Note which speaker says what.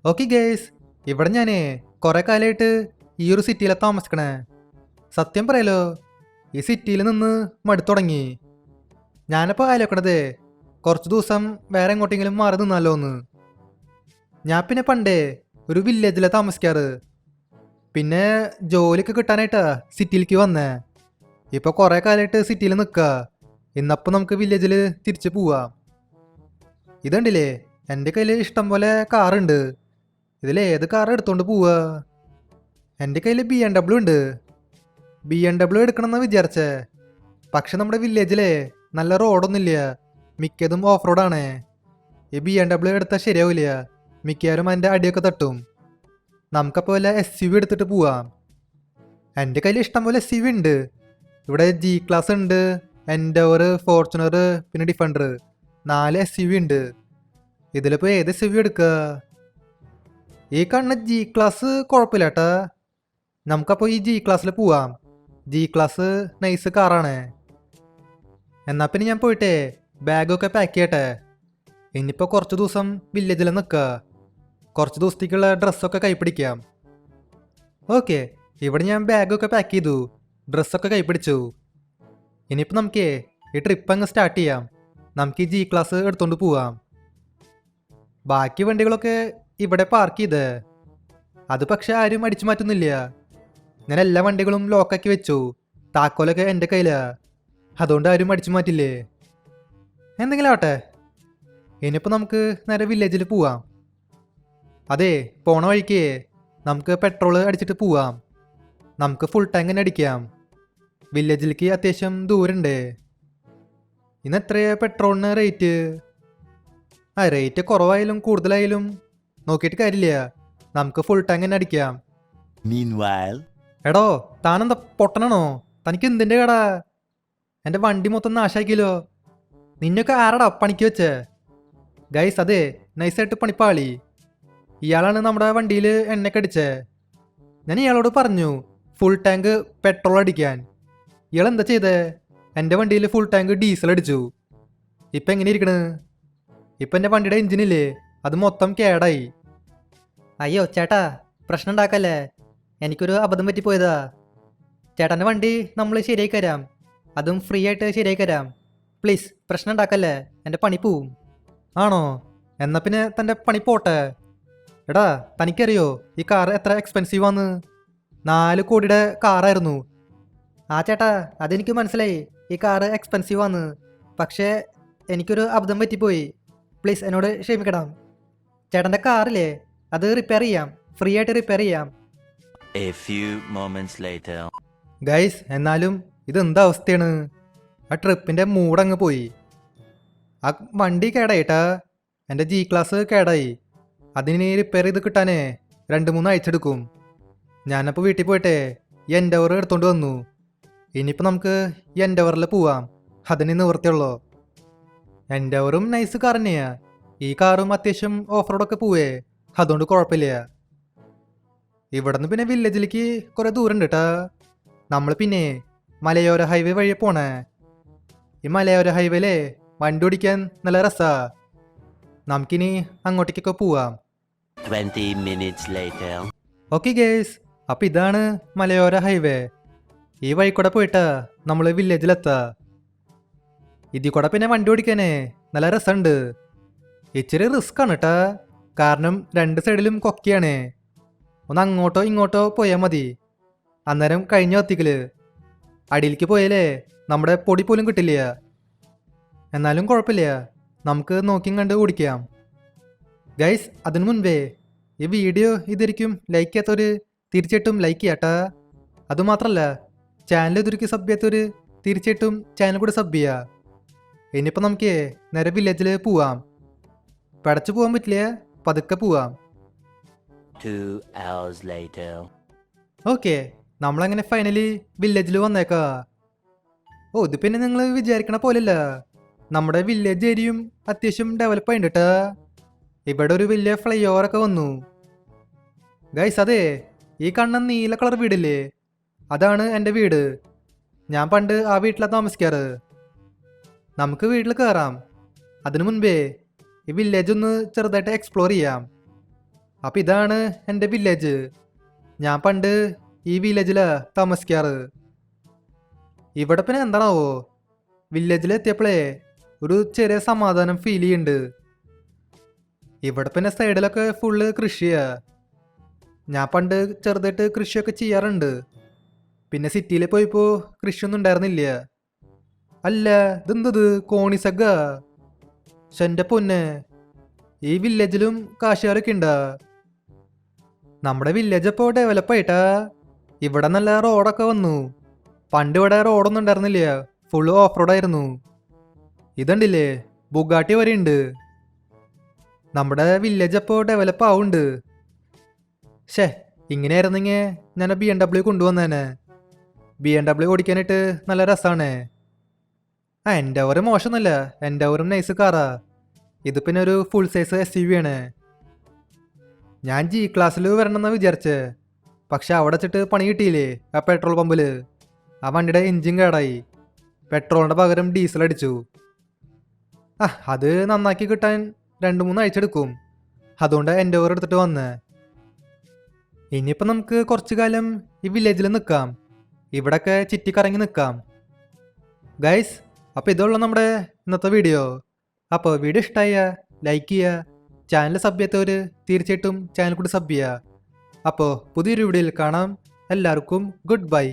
Speaker 1: Okay guys, ഇവിടെ ഞാനേ കുറെ കാലമായിട്ട് ഈ ഒരു സിറ്റിയിലെ താമസിക്കണേ. സത്യം പറയലോ, ഈ സിറ്റിയിൽ നിന്ന് മടുത്തു തുടങ്ങി. ഞാനിപ്പോൾ ആലോചിക്കണത് കുറച്ച് ദിവസം വേറെ എങ്ങോട്ടെങ്കിലും മാറി നിന്നാലോ എന്ന്. ഞാൻ പിന്നെ പണ്ടേ ഒരു വില്ലേജിലാണ് താമസിക്കാറ്. പിന്നെ ജോലിയൊക്കെ കിട്ടാനായിട്ടാ സിറ്റിയിലേക്ക് വന്നേ. ഇപ്പോൾ കുറേ കാലമായിട്ട് സിറ്റിയിൽ നിൽക്കുക. ഇന്നപ്പോൾ നമുക്ക് വില്ലേജിൽ തിരിച്ച് പോവാം. ഇതുണ്ടില്ലേ, എൻ്റെ കയ്യിൽ ഇഷ്ടം പോലെ കാറുണ്ട്. ഇതിലേത് കാർ എടുത്തോണ്ട് പോവുക? എൻ്റെ കയ്യിൽ BMW ഉണ്ട്. BMW എടുക്കണമെന്ന് വിചാരിച്ചേ. പക്ഷെ നമ്മുടെ വില്ലേജിലെ നല്ല റോഡൊന്നുമില്ല, മിക്കതും ഓഫ് റോഡാണ്. ഈ BMW എടുത്താൽ ശരിയാവില്ല, മിക്കവാറും അതിൻ്റെ അടിയൊക്കെ തട്ടും. നമുക്കപ്പോൾ വല്ല SUV എടുത്തിട്ട് പോവാം. എൻ്റെ കയ്യിൽ ഇഷ്ടം പോലെ SUV ഉണ്ട്. ഇവിടെ G-Class ഉണ്ട്, Endeavour, Fortuner, പിന്നെ Defender, 4 SUV ഉണ്ട്. ഇതിലിപ്പോൾ ഏത് SUV എടുക്കുക? ഈ കാണുന്ന G-Class കുഴപ്പമില്ല കേട്ടാ. നമുക്കപ്പോൾ ഈ G-Classൽ പോവാം. G-Class നൈസ് കാറാണ്. എന്നാൽ പിന്നെ ഞാൻ പോയിട്ടേ ബാഗൊക്കെ പാക്ക് ചെയ്യട്ടെ. ഇനിയിപ്പോൾ കുറച്ച് ദിവസം വില്ലേജിൽ നിൽക്കുക. കുറച്ച് ദിവസത്തേക്കുള്ള ഡ്രസ്സൊക്കെ കൈപ്പിടിക്കാം. ഓക്കെ, ഇവിടെ ഞാൻ ബാഗൊക്കെ പാക്ക് ചെയ്തു, ഡ്രസ്സൊക്കെ കൈപ്പിടിച്ചു. ഇനിയിപ്പോൾ നമുക്ക് ഈ ട്രിപ്പ് അങ്ങ് സ്റ്റാർട്ട് ചെയ്യാം. നമുക്ക് ഈ G-Class എടുത്തുകൊണ്ട് പോവാം. ബാക്കി വണ്ടികളൊക്കെ ഇവിടെ പാർക്ക് ചെയ്ത്, അത് പക്ഷെ ആരും അടിച്ചു മാറ്റുന്നില്ല. ഞാൻ എല്ലാ വണ്ടികളും ലോക്കാക്കി വെച്ചു. താക്കോലൊക്കെ എൻ്റെ കയ്യിലാ, അതുകൊണ്ട് ആരും അടിച്ചു മാറ്റില്ലേ. എന്തെങ്കിലും ആവട്ടെ, ഇനിയിപ്പോൾ നമുക്ക് നേരെ വില്ലേജിൽ പോവാം. അതെ, പോണ വഴിക്ക് നമുക്ക് പെട്രോൾ അടിച്ചിട്ട് പോവാം. നമുക്ക് ഫുൾ ടാങ്ക് തന്നെ അടിക്കാം. വില്ലേജിലേക്ക് അത്യാവശ്യം ദൂരമുണ്ട്. ഇന്ന് എത്രയാ പെട്രോളിന് റേറ്റ്? റേറ്റ് കുറവായാലും കൂടുതലായാലും നോക്കിയിട്ട് കാര്യമില്ല, നമുക്ക് ഫുൾ ടാങ്ക് തന്നെ അടിക്കാം. എടോ, താനെന്താ പൊട്ടനാണോ? തനിക്ക് എന്തിൻ്റെ കടാ? എൻ്റെ വണ്ടി മൊത്തം നാശാക്കിയല്ലോ. നിന്നൊക്കെ ആരടാ പണിക്ക് വെച്ചേ? ഗൈസ്, അതെ, നൈസായിട്ട് പണിപ്പാളി. ഇയാളാണ് നമ്മുടെ വണ്ടിയിൽ എണ്ണയൊക്കെ അടിച്ചേ. ഞാൻ ഇയാളോട് പറഞ്ഞു ഫുൾ ടാങ്ക് പെട്രോൾ അടിക്കാൻ. ഇയാൾ എന്താ ചെയ്തേ? എൻ്റെ വണ്ടിയിൽ ഫുൾ ടാങ്ക് ഡീസൽ അടിച്ചു. ഇപ്പം എങ്ങനെ ഇരിക്കണ്? ഇപ്പം എൻ്റെ വണ്ടിയുടെ എഞ്ചിനില്ലേ, അത് മൊത്തം കേടായി. അയ്യോ ചേട്ടാ, പ്രശ്നം ഉണ്ടാക്കല്ലേ. എനിക്കൊരു അബദ്ധം പറ്റിപ്പോയതാ. ചേട്ടൻ്റെ വണ്ടി നമ്മൾ ശരിയാക്കി തരാം, അതും ഫ്രീ ആയിട്ട് ശരിയാക്കി തരാം. പ്ലീസ് പ്രശ്നം ഉണ്ടാക്കല്ലേ, എൻ്റെ പണി പോവും. ആണോ? എന്നാൽ പിന്നെ തൻ്റെ പണി പോട്ടെ. എടാ, തനിക്കറിയോ ഈ കാർ എത്ര എക്സ്പെൻസീവാന്ന്? 4 കോടിയുടെ കാറായിരുന്നു. ആ ചേട്ടാ, അതെനിക്ക് മനസ്സിലായി, ഈ കാറ് എക്സ്പെൻസീവാന്ന്. പക്ഷേ എനിക്കൊരു അബദ്ധം പറ്റിപ്പോയി. പ്ലീസ് എന്നോട് ക്ഷമിക്കണം. ചേട്ടൻ്റെ കാറില്ലേ, അത് റിപ്പയർ ചെയ്യാം, ഫ്രീ ആയിട്ട് റിപ്പയർ ചെയ്യാം.
Speaker 2: A few moments later.
Speaker 1: Guys, എന്നാലും ഇതെന്താ അവസ്ഥയാണ്? ആ ട്രിപ്പിൻ്റെ മൂടങ്ങ് പോയി. ആ വണ്ടി കേടായിട്ടാ, എൻ്റെ G-Class കേടായി. അതിന് റിപ്പയർ ചെയ്ത് കിട്ടാനേ 2-3 ആഴ്ച എടുക്കും. ഞാനപ്പോൾ വീട്ടിൽ പോയിട്ടേ ഈ Endeavour എടുത്തോണ്ട് വന്നു. ഇനിയിപ്പോൾ നമുക്ക് ഈ Endeavourൽ പോവാം, അതിന് നിവൃത്തിയുള്ളൂ. Endeavourഉം നൈസ് കാർ തന്നെയാ. ഈ കാറും അത്യാവശ്യം ഓഫ് റോഡൊക്കെ പോവേ, അതുകൊണ്ട് കുഴപ്പമില്ല. ഇവിടെ നിന്ന് പിന്നെ വില്ലേജിലേക്ക് കുറേ ദൂരം ഉണ്ട് കേട്ടാ. നമ്മൾ പിന്നെ മലയോര ഹൈവേ വഴി പോണേ. ഈ മലയോര ഹൈവേയിലെ വണ്ടി ഓടിക്കാൻ നല്ല രസാ. നമുക്കിനി അങ്ങോട്ടേക്കൊക്കെ പോവാം.
Speaker 2: 20 minutes later.
Speaker 1: ഓക്കെ ഗേസ്, അപ്പം ഇതാണ് മലയോര ഹൈവേ. ഈ വഴി കൂടെ പോയിട്ടാ നമ്മൾ വില്ലേജിലെത്താ. ഇതിൽ കൂടെ പിന്നെ വണ്ടി ഓടിക്കാനേ നല്ല രസമുണ്ട്. ഇച്ചിരി റിസ്ക് ആണ് കേട്ടാ, കാരണം 2 സൈഡിലും കൊക്കയാണ്. ഒന്ന് അങ്ങോട്ടോ ഇങ്ങോട്ടോ പോയാൽ മതി, അന്നേരം കഴിഞ്ഞ കത്തിക്കല്. അടിയിലേക്ക് പോയാലേ നമ്മുടെ പൊടി പോലും കിട്ടില്ല. എന്നാലും കുഴപ്പമില്ല, നമുക്ക് നോക്കിയും കണ്ട് ഓടിക്കാം. ഗൈസ്, അതിനു മുൻപേ ഈ വീഡിയോ ഇതൊരിക്കും ലൈക്ക് ചെയ്യാത്തവർ തീർച്ചയായിട്ടും ലൈക്ക് ചെയ്യാട്ടാ. അതുമാത്രമല്ല, ചാനൽ ഇതൊരിക്കും സബ് ചെയ്യാത്തവർ തീർച്ചയായിട്ടും ചാനൽ കൂടെ സബ് ചെയ്യുക. ഇനിയിപ്പോൾ നമുക്ക് നേരെ വില്ലേജിൽ പോവാം. പടച്ചു പോകാൻ പറ്റില്ല, പതുക്കെ പോവാം.
Speaker 2: 2 hours later.
Speaker 1: ഓക്കെ, നമ്മളങ്ങനെ ഫൈനലി വില്ലേജിൽ വന്നേക്കാ. ഓ, ഇത് പിന്നെ നിങ്ങൾ വിചാരിക്കണ പോലെയല്ല. നമ്മുടെ വില്ലേജ് ഏരിയയും അത്യാവശ്യം ഡെവലപ്പ് ആയിട്ടുണ്ട് കേട്ടാ. ഇവിടെ ഒരു വലിയ ഫ്ലൈ ഓവറൊക്കെ വന്നു. ഗൈസ്, അതെ, ഈ കാണുന്ന നീല കളർ വീടില്ലേ, അതാണ് എൻ്റെ വീട്. ഞാൻ പണ്ട് ആ വീട്ടിലാണ് താമസിക്കാറ്. നമുക്ക് വീട്ടിൽ കയറാം. അതിനു മുൻപേ ഈ വില്ലേജ് ഒന്ന് ചെറുതായിട്ട് എക്സ്പ്ലോർ ചെയ്യാം. അപ്പം ഇതാണ് എൻ്റെ വില്ലേജ്. ഞാൻ പണ്ട് ഈ വില്ലേജിലാ താമസിക്കാറ്. ഇവിടെ പിന്നെ എന്താണാവോ, വില്ലേജിലെത്തിയപ്പോഴേ ഒരു ചെറിയ സമാധാനം ഫീൽ ചെയ്യുന്നുണ്ട്. ഇവിടെ പിന്നെ സൈഡിലൊക്കെ ഫുള്ള് കൃഷിയാ. ഞാൻ പണ്ട് ചെറുതായിട്ട് കൃഷിയൊക്കെ ചെയ്യാറുണ്ട്. പിന്നെ സിറ്റിയിൽ പോയപ്പോൾ കൃഷിയൊന്നും ഉണ്ടായിരുന്നില്ല. അല്ല, ഇതെന്തത് കോണിസഗ്ഗ? എൻ്റെ പൊന്നെ, ഈ വില്ലേജിലും കാശുകാരൊക്കെ ഉണ്ടാ? നമ്മുടെ വില്ലേജ് ഇപ്പോൾ ഡെവലപ്പ് ആയിട്ടാ. ഇവിടെ നല്ല റോഡൊക്കെ വന്നു. പണ്ട് ഇവിടെ റോഡൊന്നും ഉണ്ടായിരുന്നില്ല, ഫുള്ള് ഓഫ് റോഡായിരുന്നു. ഇതുണ്ടില്ലേ, ബുഗാട്ടി വരെ ഉണ്ട്. നമ്മുടെ വില്ലേജ് അപ്പോൾ ഡെവലപ്പ് ആവുന്നുണ്ട്. ഷേ, ഇങ്ങനെയായിരുന്നെങ്കിൽ ഞാൻ BMW കൊണ്ടുവന്നേനെ. BMW ഓടിക്കാനായിട്ട് നല്ല രസമാണ്. എൻ്റെ ഒരു മോശമൊന്നുമല്ല, എൻ്റെ ഒരു നൈസ് കാറാ. ഇത് പിന്നെ ഒരു ഫുൾ സൈസ് SUV ആണ്. ഞാൻ G-ക്ലാസ്സിൽ വരണമെന്നാണ് വിചാരിച്ചത്. പക്ഷെ അവിടെ വെച്ചിട്ട് പണി കിട്ടിയില്ലേ ആ പെട്രോൾ പമ്പിൽ. ആ വണ്ടിയുടെ എൻജിൻ കേടായി. പെട്രോളിൻ്റെ പകരം ഡീസൽ അടിച്ചു. അത് നന്നാക്കി കിട്ടാൻ 2-3 ആഴ്ച എടുക്കും. അതുകൊണ്ട് എൻ്റെ ഓവർ എടുത്തിട്ട് വന്നേ. ഇനിയിപ്പോൾ നമുക്ക് കുറച്ചു കാലം ഈ വില്ലേജിൽ നിൽക്കാം. ഇവിടൊക്കെ ചുറ്റിക്കറങ്ങി നിൽക്കാം. ഗൈസ്, അപ്പോൾ ഇതുള്ള നമ്മുടെ ഇന്നത്തെ വീഡിയോ. അപ്പോൾ വീഡിയോ ഇഷ്ടമായ ലൈക്ക് ചെയ്യുക. ചാനൽ സബ് ചെയ്യാത്തവർ തീർച്ചയായിട്ടും ചാനൽ കൂടി സബ് ചെയ്യുക. അപ്പോൾ പുതിയൊരു വീഡിയോയിൽ കാണാം. എല്ലാവർക്കും ഗുഡ് ബൈ.